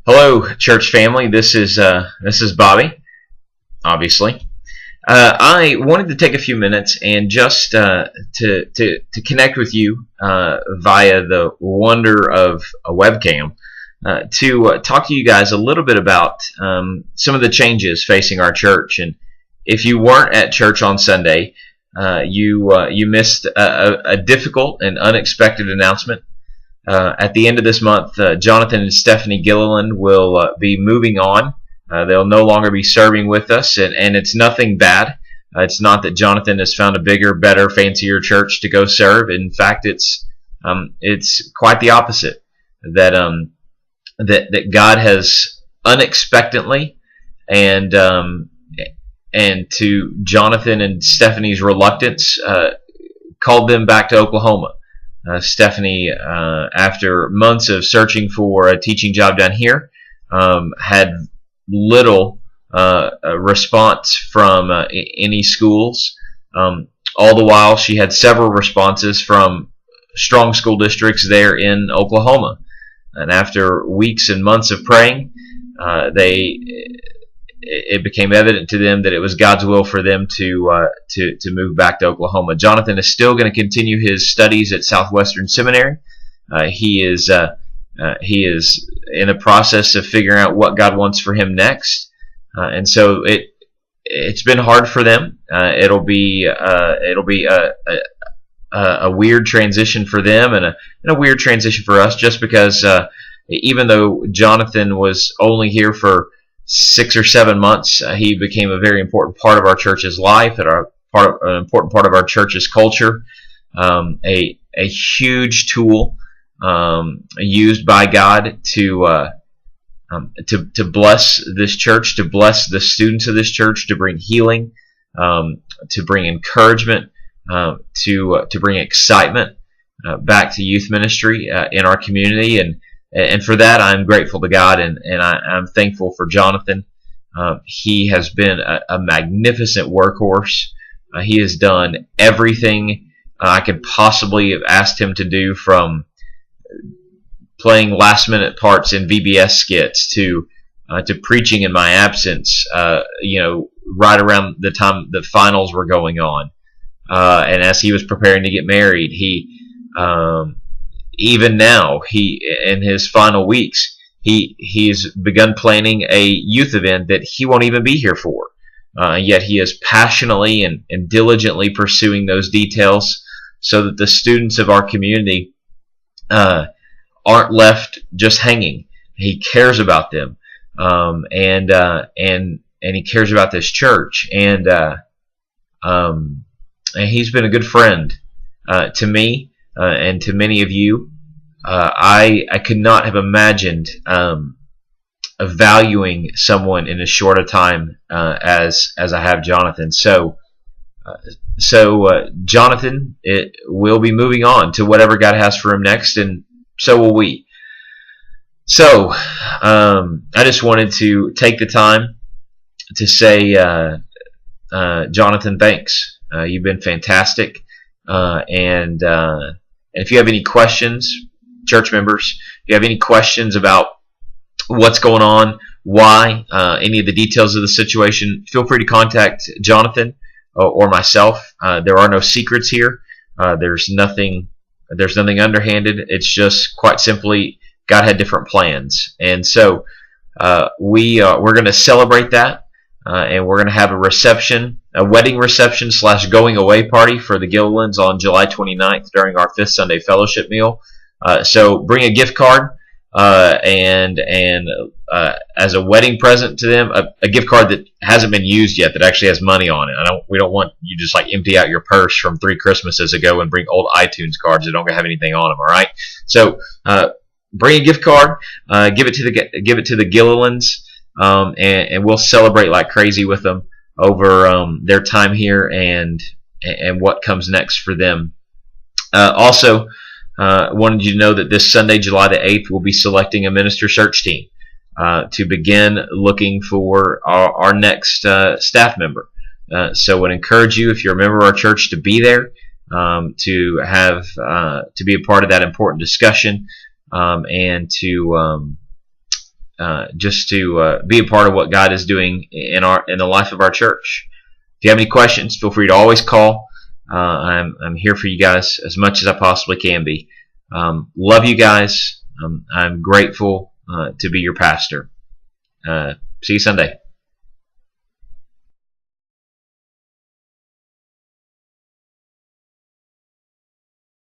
Hello, church family. This is Bobby. Obviously, I wanted to take a few minutes and just to connect with you via the wonder of a webcam to talk to you guys a little bit about some of the changes facing our church. And if you weren't at church on Sunday, you missed a difficult and unexpected announcement. At the end of this month, Jonathan and Stephanie Gilliland will be moving on. They'll no longer be serving with us, and it's nothing bad. It's not that Jonathan has found a bigger, better, fancier church to go serve. In fact, it's quite the opposite. That God has unexpectedly and to Jonathan and Stephanie's reluctance called them back to Oklahoma. Stephanie, after months of searching for a teaching job down here, had little response from any schools. All the while, she had several responses from strong school districts there in Oklahoma. And after weeks and months of praying, it became evident to them that it was God's will for them to move back to Oklahoma. Jonathan is still going to continue his studies at Southwestern Seminary. He is in the process of figuring out what God wants for him next, and so it's been hard for them. It'll be a weird transition for them and a weird transition for us, just because even though Jonathan was only here for 6 or 7 months, he became a very important part of our church's life and an important part of our church's culture. A huge tool used by God to bless this church, to bless the students of this church, to bring healing, to bring encouragement, to bring excitement back to youth ministry in our community. And for that, I'm grateful to God, and I'm thankful for Jonathan. He has been a magnificent workhorse. He has done everything I could possibly have asked him to do, from playing last-minute parts in VBS skits to preaching in my absence. Right around the time the finals were going on, and as he was preparing to get married, even now, in his final weeks, he's begun planning a youth event that he won't even be here for. Yet he is passionately and diligently pursuing those details so that the students of our community aren't left just hanging. He cares about them, and he cares about this church, and he's been a good friend to me. And to many of you. I could not have imagined valuing someone in as short a time as I have Jonathan. So Jonathan will be moving on to whatever God has for him next, and so will we. So I just wanted to take the time to say, Jonathan, thanks. You've been fantastic, and if you have any questions, church members, if you have any questions about what's going on, why, any of the details of the situation, feel free to contact Jonathan or myself. There are no secrets here. There's nothing underhanded. It's just quite simply God had different plans, and so we're going to celebrate that, and we're going to have a wedding reception / going away party for the Gillilands on July 29th during our 5th Sunday fellowship meal. So bring a gift card and as a wedding present to them, a gift card that hasn't been used yet, that actually has money on it. We don't want you just like empty out your purse from 3 Christmases ago and bring old iTunes cards that don't have anything on them. All right, so bring a gift card, give it to the Gillilands, and we'll celebrate like crazy with them over their time here and what comes next for them. Also, wanted you to know that this Sunday, July the 8th, we'll be selecting a minister search team to begin looking for our next staff member. So I would encourage you, if you're a member of our church, to be there, to be a part of that important discussion, and to just to be a part of what God is doing in the life of our church. If you have any questions, feel free to always call. I'm here for you guys as much as I possibly can be. Love you guys. I'm grateful to be your pastor. See you Sunday.